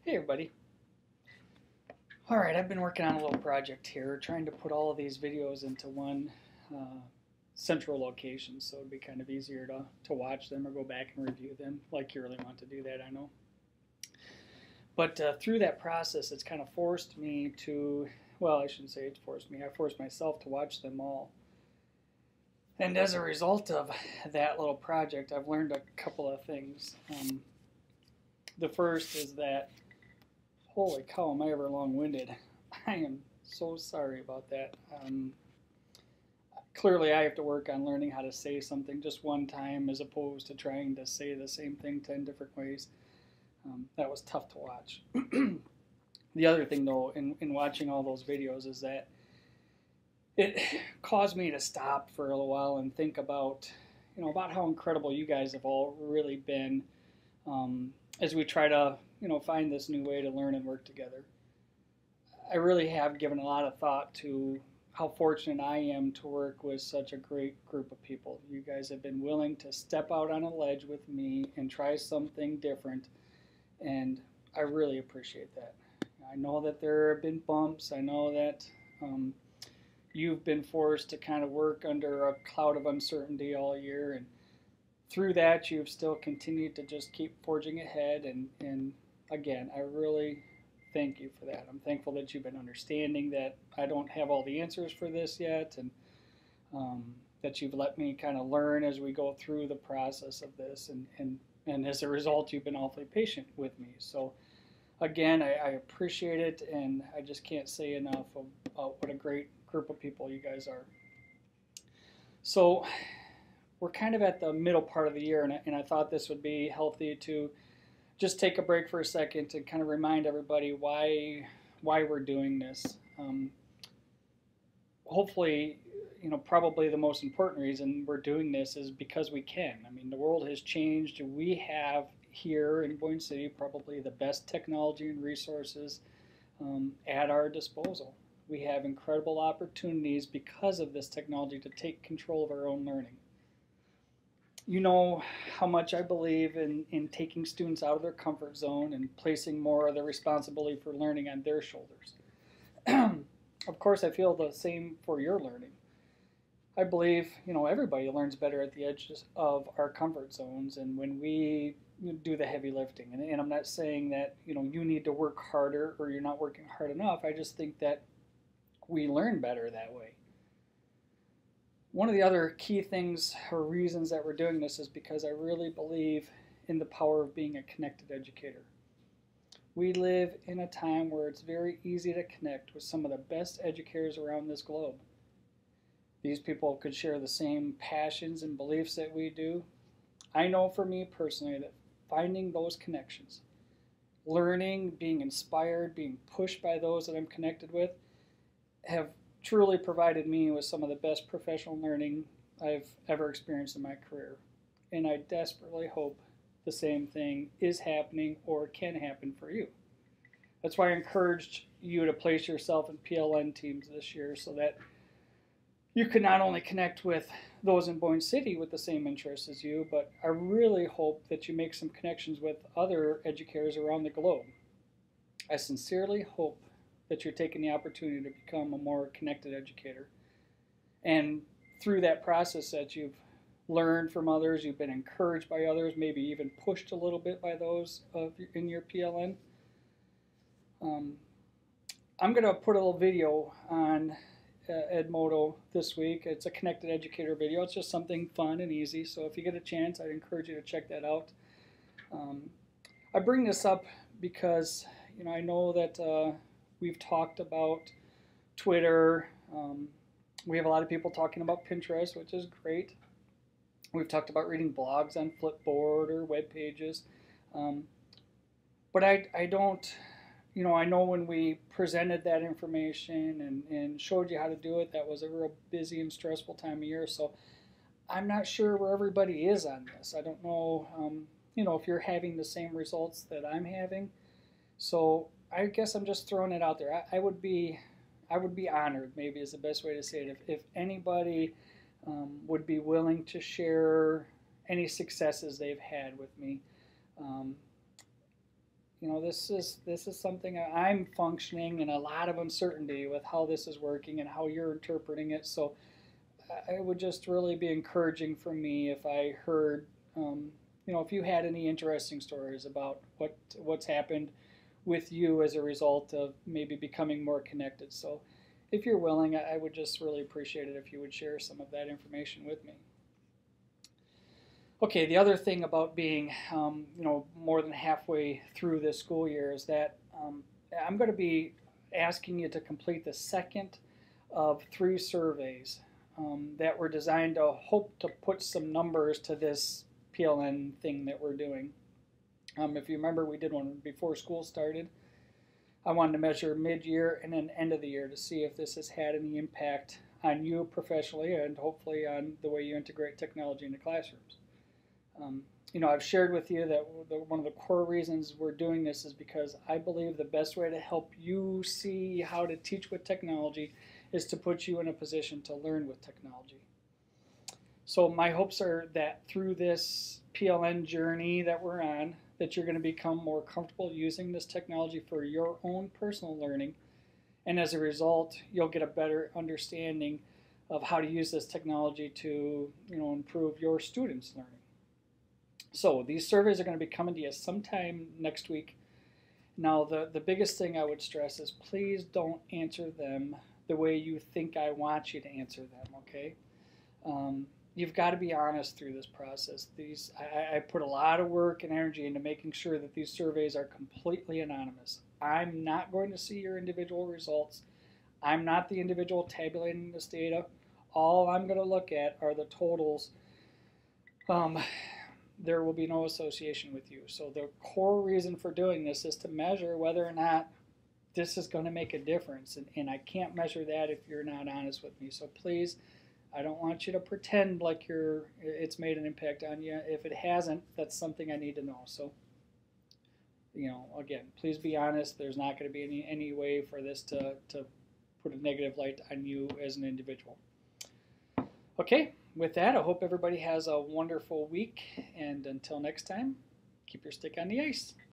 Hey everybody. Alright, I've been working on a little project here, trying to put all of these videos into one central location, so it'd be kind of easier to watch them or go back and review them, like you really want to do that, I know. But through that process, it's kind of forced me to, well, I shouldn't say it's forced me, I forced myself to watch them all. And as a result of that little project, I've learned a couple of things. The first is that, holy cow, am I ever long-winded. I am so sorry about that. Clearly, I have to work on learning how to say something just one time as opposed to trying to say the same thing 10 different ways. That was tough to watch. The other thing, though, in watching all those videos is that it caused me to stop for a little while and think about, about how incredible you guys have all really been as we try to, find this new way to learn and work together. I really have given a lot of thought to how fortunate I am to work with such a great group of people. You guys have been willing to step out on a ledge with me and try something different, and I really appreciate that. I know that there have been bumps. I know that you've been forced to kind of work under a cloud of uncertainty all year, and through that you've still continued to just keep forging ahead, and again, I really thank you for that. I'm thankful that you've been understanding that I don't have all the answers for this yet, and that you've let me kind of learn as we go through the process of this, and as a result, you've been awfully patient with me. So again, I appreciate it, and I just can't say enough about what a great group of people you guys are. So we're kind of at the middle part of the year, and I thought this would be healthy to just take a break for a second to kind of remind everybody why we're doing this. Hopefully, probably the most important reason we're doing this is because we can. I mean, the world has changed. We have here in Boyne City probably the best technology and resources at our disposal. We have incredible opportunities because of this technology to take control of our own learning. You know how much I believe in taking students out of their comfort zone and placing more of the responsibility for learning on their shoulders. Of course, I feel the same for your learning. I believe, everybody learns better at the edges of our comfort zones and when we do the heavy lifting. And I'm not saying that, you need to work harder or you're not working hard enough. I just think that we learn better that way. One of the other key things or reasons that we're doing this is because I really believe in the power of being a connected educator. We live in a time where it's very easy to connect with some of the best educators around this globe. These people could share the same passions and beliefs that we do. I know for me personally that finding those connections, learning, being inspired, being pushed by those that I'm connected with, have truly provided me with some of the best professional learning I've ever experienced in my career. And I desperately hope the same thing is happening or can happen for you. That's why I encouraged you to place yourself in PLN teams this year so that you can not only connect with those in Boyne City with the same interests as you, but I really hope that you make some connections with other educators around the globe. I sincerely hope that you're taking the opportunity to become a more connected educator. And through that process that you've learned from others, you've been encouraged by others, maybe even pushed a little bit by those in your PLN. I'm going to put a little video on Edmodo this week. It's a connected educator video. It's just something fun and easy. So if you get a chance, I'd encourage you to check that out. I bring this up because I know that we've talked about Twitter. We have a lot of people talking about Pinterest, which is great. We've talked about reading blogs on Flipboard or web pages. But I don't, I know when we presented that information and showed you how to do it, that was a real busy and stressful time of year. So I'm not sure where everybody is on this. I don't know, if you're having the same results that I'm having. So I guess I'm just throwing it out there. I would be honored, maybe is the best way to say it, if anybody would be willing to share any successes they've had with me. this is something I'm functioning in a lot of uncertainty with how this is working and how you're interpreting it. So it would just really be encouraging for me if I heard, if you had any interesting stories about what's happened with you as a result of maybe becoming more connected. So if you're willing, I would just really appreciate it if you would share some of that information with me. Okay, the other thing about being, more than halfway through this school year is that I'm going to be asking you to complete the second of 3 surveys that were designed to hope to put some numbers to this PLN thing that we're doing. If you remember, we did one before school started. I wanted to measure mid-year and then end of the year to see if this has had any impact on you professionally and hopefully on the way you integrate technology into classrooms. I've shared with you that one of the core reasons we're doing this is because I believe the best way to help you see how to teach with technology is to put you in a position to learn with technology. So my hopes are that through this PLN journey that we're on, that you're going to become more comfortable using this technology for your own personal learning. And as a result, you'll get a better understanding of how to use this technology to, improve your students' learning. So these surveys are going to be coming to you sometime next week. Now, the biggest thing I would stress is please don't answer them the way you think I want you to answer them, okay? You've got to be honest through this process. I put a lot of work and energy into making sure that these surveys are completely anonymous. I'm not going to see your individual results. I'm not the individual tabulating this data. All I'm going to look at are the totals. There will be no association with you. So the core reason for doing this is to measure whether or not this is going to make a difference. And I can't measure that if you're not honest with me. So please, I don't want you to pretend like it's made an impact on you. If it hasn't, that's something I need to know. So, again, please be honest. There's not going to be any way for this to put a negative light on you as an individual. Okay, with that, I hope everybody has a wonderful week. And until next time, keep your stick on the ice.